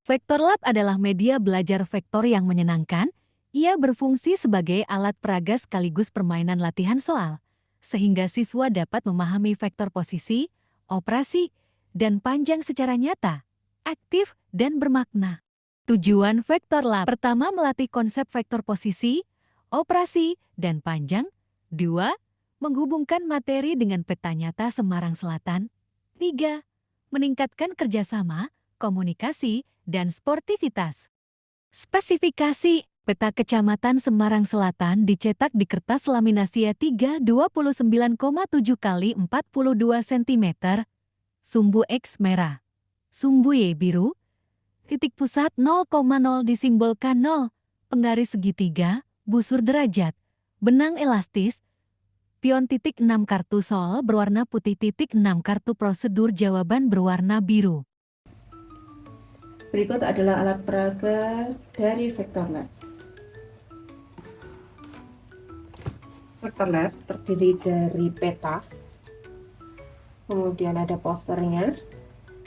Vektor Lab adalah media belajar vektor yang menyenangkan. Ia berfungsi sebagai alat peraga sekaligus permainan latihan soal, sehingga siswa dapat memahami vektor posisi, operasi, dan panjang secara nyata, aktif, dan bermakna. Tujuan Vektor Lab pertama melatih konsep vektor posisi, operasi, dan panjang. 2. Menghubungkan materi dengan peta nyata Semarang Selatan. 3. Meningkatkan kerjasama, komunikasi, dan sportivitas. Spesifikasi peta Kecamatan Semarang Selatan dicetak di kertas laminasi A3 29,7 x 42 cm, sumbu X merah, sumbu Y biru, titik pusat 0,0 disimbolkan 0, penggaris segitiga, busur derajat, benang elastis, pion titik 6 kartu sol berwarna putih titik 6 kartu prosedur jawaban berwarna biru. Berikut adalah alat peraga dari Vektor Lab. Vektor Lab terdiri dari peta, kemudian ada posternya,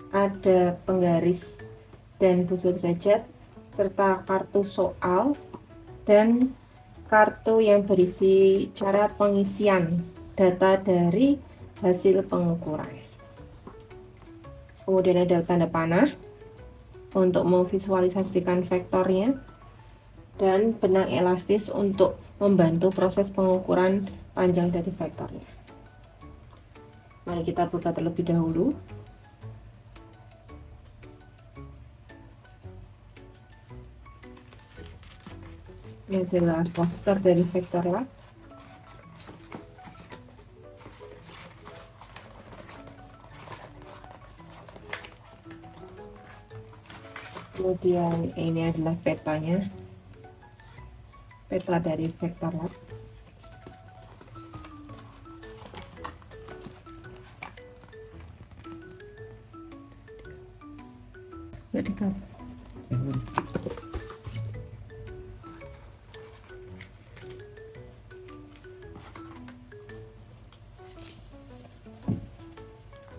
ada penggaris dan busur derajat, serta kartu soal dan kartu yang berisi cara pengisian data dari hasil pengukuran. Kemudian ada tanda panah untuk memvisualisasikan vektornya, dan benang elastis untuk membantu proses pengukuran panjang dari vektornya. Mari kita buka terlebih dahulu. Ini adalah poster dari Vektor Lab. Kemudian ini adalah petanya, peta dari Vektor Lab.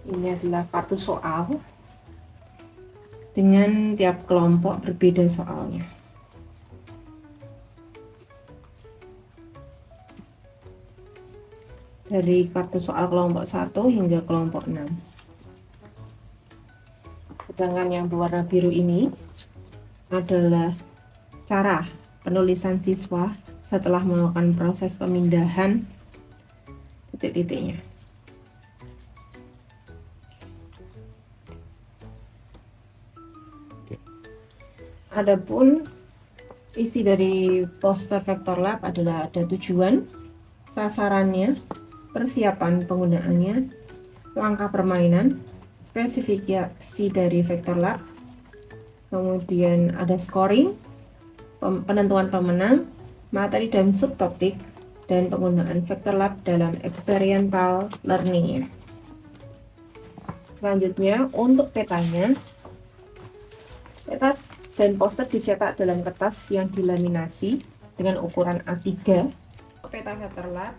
Ini adalah kartu soal dengan tiap kelompok berbeda soalnya. Dari kartu soal kelompok 1 hingga kelompok 6. Sedangkan yang berwarna biru ini adalah cara penulisan siswa setelah melakukan proses pemindahan titik-titiknya. Adapun isi dari poster Vektor Lab adalah ada tujuan, sasarannya, persiapan penggunaannya, langkah permainan, spesifikasi dari Vektor Lab, kemudian ada scoring, penentuan pemenang, materi dan subtopik, dan penggunaan Vektor Lab dalam experiential learning-nya. Selanjutnya, untuk petanya, peta dan poster dicetak dalam kertas yang dilaminasi dengan ukuran A3. Peta Vektor Lab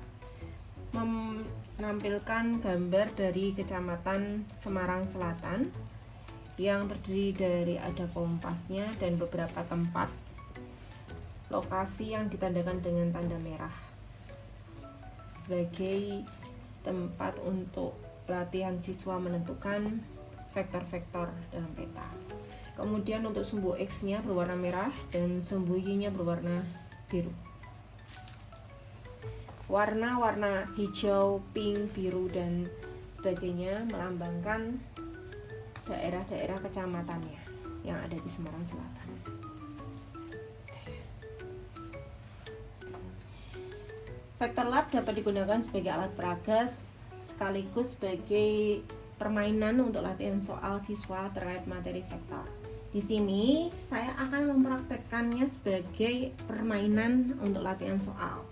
menampilkan gambar dari Kecamatan Semarang Selatan yang terdiri dari ada kompasnya dan beberapa tempat lokasi yang ditandakan dengan tanda merah sebagai tempat untuk latihan siswa menentukan vektor-vektor dalam peta. Kemudian untuk sumbu X-nya berwarna merah dan sumbu Y-nya berwarna biru. Warna-warna hijau, pink, biru, dan sebagainya melambangkan daerah-daerah kecamatannya yang ada di Semarang Selatan. Vektor Lab dapat digunakan sebagai alat peraga sekaligus sebagai permainan untuk latihan soal siswa terkait materi vektor. Di sini saya akan mempraktekkannya sebagai permainan untuk latihan soal.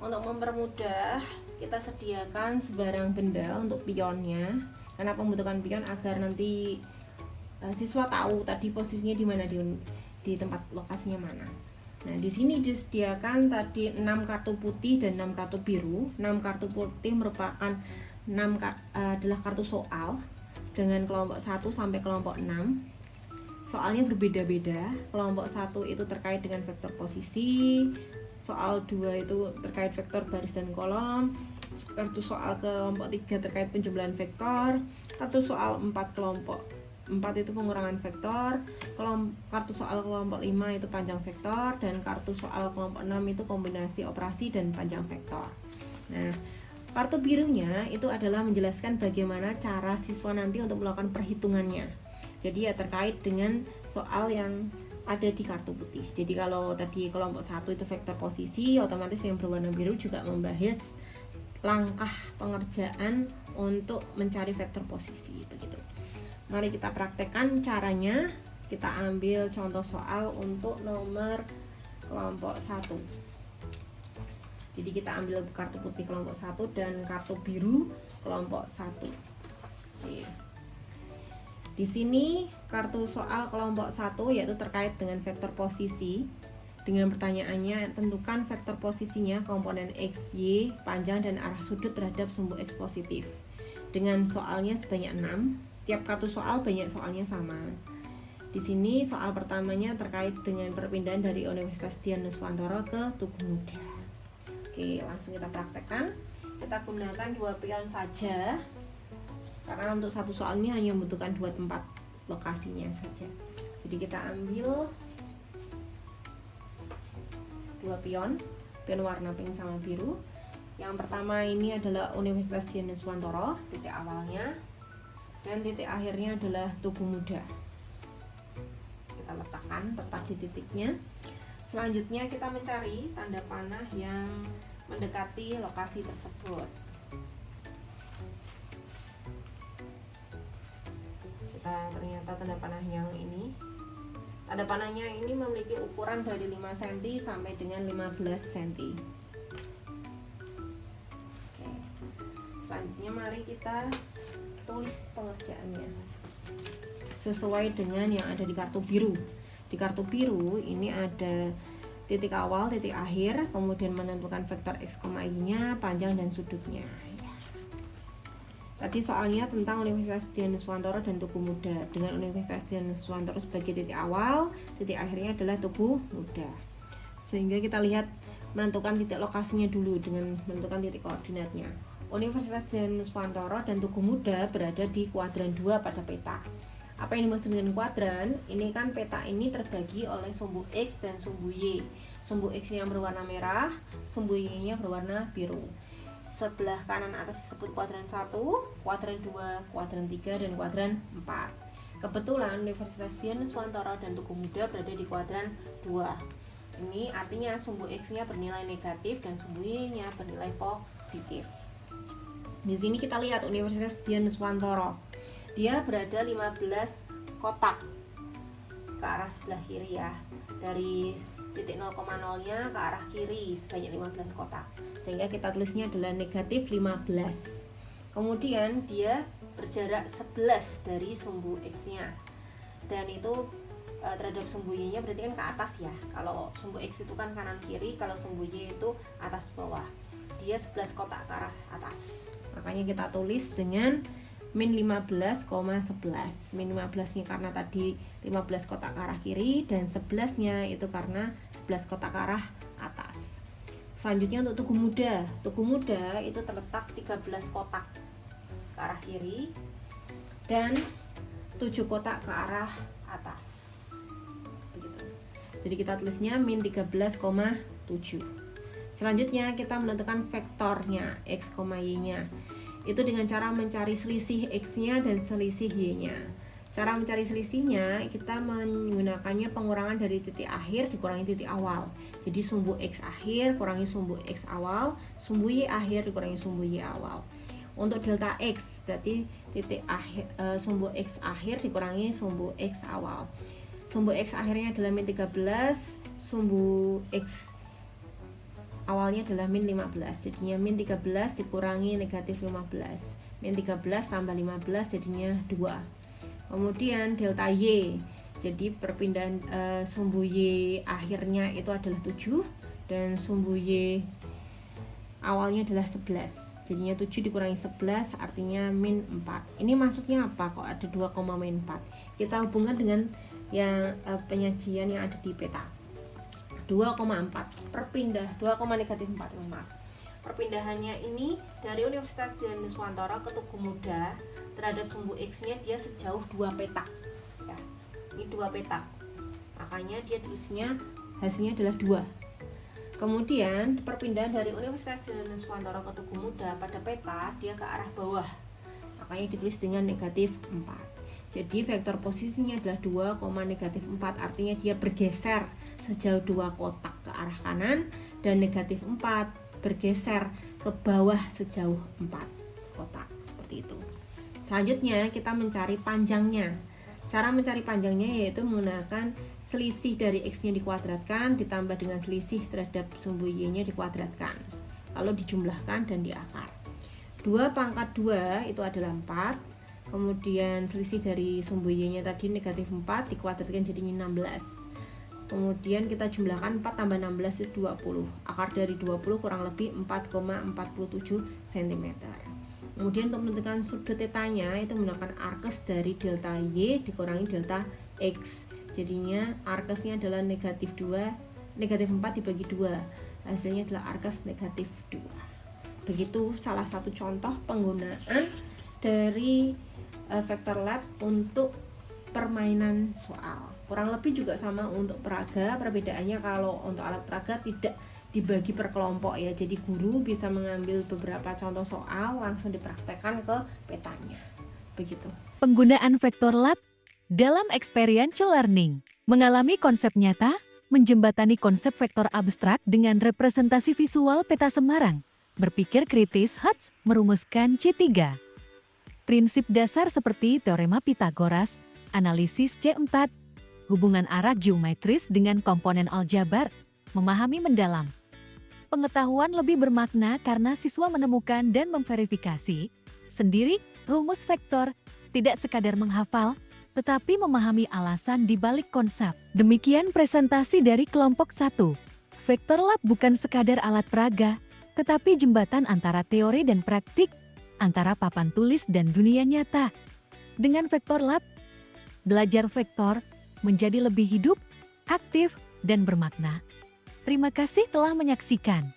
Untuk mempermudah, kita sediakan sebarang benda untuk pionnya. Kenapa membutuhkan pion? Agar nanti siswa tahu tadi posisinya di mana, di tempat lokasinya mana. Nah, di sini disediakan tadi 6 kartu putih dan 6 kartu biru. 6 kartu putih merupakan adalah kartu soal dengan kelompok 1 sampai kelompok 6. soalnya berbeda-beda. Kelompok 1 itu terkait dengan vektor posisi, soal 2 itu terkait vektor baris dan kolom, kartu soal kelompok 3 terkait penjumlahan vektor, kartu soal 4 kelompok 4 itu pengurangan vektor, kartu soal kelompok 5 itu panjang vektor, dan kartu soal kelompok 6 itu kombinasi operasi dan panjang vektor. Nah, kartu birunya itu adalah menjelaskan bagaimana cara siswa nanti untuk melakukan perhitungannya. Jadi ya terkait dengan soal yang ada di kartu putih. Jadi kalau tadi kelompok 1 itu vektor posisi, otomatis yang berwarna biru juga membahas langkah pengerjaan untuk mencari vektor posisi begitu. Mari kita praktekkan caranya. Kita ambil contoh soal untuk nomor kelompok 1. Jadi kita ambil kartu putih kelompok 1 dan kartu biru kelompok 1. Oke. Di sini kartu soal kelompok 1 yaitu terkait dengan vektor posisi. Dengan pertanyaannya, tentukan vektor posisinya komponen X, Y, panjang dan arah sudut terhadap sumbu X positif. Dengan soalnya sebanyak 6, tiap kartu soal banyak soalnya sama. Di sini soal pertamanya terkait dengan perpindahan dari Universitas Dian Nuswantoro ke Tugu Muda. Oke, langsung kita praktekkan. Kita gunakan 2 pion saja. Karena untuk satu soal ini hanya membutuhkan 2 tempat lokasinya saja. Jadi kita ambil 2 pion warna pink sama biru. Yang pertama ini adalah Universitas Dian Nuswantoro, titik awalnya, dan titik akhirnya adalah Tugu Muda. Kita letakkan tepat di titiknya. Selanjutnya kita mencari tanda panah yang mendekati lokasi tersebut. Ternyata tanda panah yang ini, tanda panahnya ini memiliki ukuran dari 5 cm sampai dengan 15 cm. Oke. Selanjutnya mari kita tulis pengerjaannya sesuai dengan yang ada di kartu biru. Di kartu biru ini ada titik awal, titik akhir, kemudian menentukan vektor X, Y-nya, panjang dan sudutnya. Tadi soalnya tentang Universitas Dian Nuswantoro dan Tugu Muda. Dengan Universitas Dian Nuswantoro sebagai titik awal, titik akhirnya adalah Tugu Muda. Sehingga kita lihat menentukan titik lokasinya dulu dengan menentukan titik koordinatnya. Universitas Dian Nuswantoro dan Tugu Muda berada di kuadran 2 pada peta. Apa yang dimaksud dengan kuadran? Ini kan peta ini terbagi oleh sumbu X dan sumbu Y. Sumbu X yang berwarna merah, sumbu Y-nya berwarna biru. Sebelah kanan atas disebut kuadran 1, kuadran 2, kuadran 3, dan kuadran 4. Kebetulan Universitas Dian Nuswantoro dan Tugu Muda berada di kuadran 2. Ini artinya sumbu X-nya bernilai negatif dan sumbu Y-nya bernilai positif. Di sini kita lihat Universitas Dian Nuswantoro. Dia berada 15 kotak ke arah sebelah kiri ya. Dari titik 0,0-nya ke arah kiri sebanyak 15 kotak. Sehingga kita tulisnya adalah negatif 15. Kemudian dia berjarak 11 dari sumbu X-nya. Dan itu terhadap sumbu Y-nya berarti kan ke atas ya. Kalau sumbu X itu kan kanan kiri, kalau sumbu Y itu atas bawah. Dia 11 kotak ke arah atas. Makanya kita tulis dengan min 15,11. Min 15-nya karena tadi 15 kotak ke arah kiri, dan 11-nya itu karena 11 kotak ke arah atas. Selanjutnya untuk Tugu Muda. Tugu Muda itu terletak 13 kotak ke arah kiri dan 7 kotak ke arah atas. Begitu. Jadi kita tulisnya min 13,7. Selanjutnya kita menentukan vektornya X, Y-nya. Itu dengan cara mencari selisih X-nya dan selisih Y-nya. Cara mencari selisihnya kita menggunakannya pengurangan dari titik akhir dikurangi titik awal. Jadi sumbu X akhir kurangi sumbu X awal, sumbu Y akhir dikurangi sumbu Y awal. Untuk delta X berarti titik akhir sumbu X akhir dikurangi sumbu X awal. Sumbu X akhirnya adalah min 13, sumbu X awalnya adalah min 15. Jadinya min 13 dikurangi negatif 15. Min 13 tambah 15 jadinya 2. Kemudian delta Y, jadi perpindahan sumbu Y akhirnya itu adalah 7 dan sumbu Y awalnya adalah 11. Jadinya 7 dikurangi 11 artinya min 4. Ini maksudnya apa? Kok ada 2, min 4? Kita hubungkan dengan yang penyajian yang ada di peta. 2,4 negatif 4, maaf. Perpindahannya ini dari Universitas Diponegoro ke Tugu Muda terhadap sumbu X-nya dia sejauh 2 petak. Ya, ini 2 petak. Makanya dia tulisnya hasilnya adalah 2. Kemudian perpindahan dari Universitas Diponegoro ke Tugu Muda pada peta dia ke arah bawah. Makanya ditulis dengan negatif 4. Jadi vektor posisinya adalah 2, negatif 4, artinya dia bergeser sejauh 2 kotak ke arah kanan, dan negatif 4 bergeser ke bawah sejauh 4 kotak, seperti itu. Selanjutnya kita mencari panjangnya. Cara mencari panjangnya yaitu menggunakan selisih dari X-nya dikuadratkan ditambah dengan selisih terhadap sumbu Y-nya dikuadratkan, lalu dijumlahkan dan diakar. 2 pangkat 2 itu adalah 4, kemudian selisih dari sumbu Y-nya tadi negatif 4 dikuadratkan jadinya 16. Kemudian kita jumlahkan 4 tambah 16 itu 20. Akar dari 20 kurang lebih 4,47 cm. Kemudian untuk menentukan sudut tetanya itu menggunakan arkes dari delta Y dikurangi delta X. Jadinya arkesnya adalah negatif 4 dibagi 2. Hasilnya adalah arkes negatif 2. Begitu salah satu contoh penggunaan dari vektor lab untuk permainan soal. Kurang lebih juga sama untuk peraga, perbedaannya kalau untuk alat peraga tidak dibagi per kelompok ya. Jadi guru bisa mengambil beberapa contoh soal langsung dipraktekkan ke petanya. Begitu. Penggunaan vektor lab dalam experiential learning mengalami konsep nyata, menjembatani konsep vektor abstrak dengan representasi visual peta Semarang. Berpikir kritis, Hutz merumuskan C3. Prinsip dasar seperti teorema Pitagoras, analisis C4, hubungan arah geometris dengan komponen aljabar, memahami mendalam. Pengetahuan lebih bermakna karena siswa menemukan dan memverifikasi sendiri rumus vektor, tidak sekadar menghafal, tetapi memahami alasan di balik konsep. Demikian presentasi dari kelompok 1. Vektor lab bukan sekadar alat peraga, tetapi jembatan antara teori dan praktik, antara papan tulis dan dunia nyata. Dengan vektor lab, belajar vektor menjadi lebih hidup, aktif, dan bermakna. Terima kasih telah menyaksikan.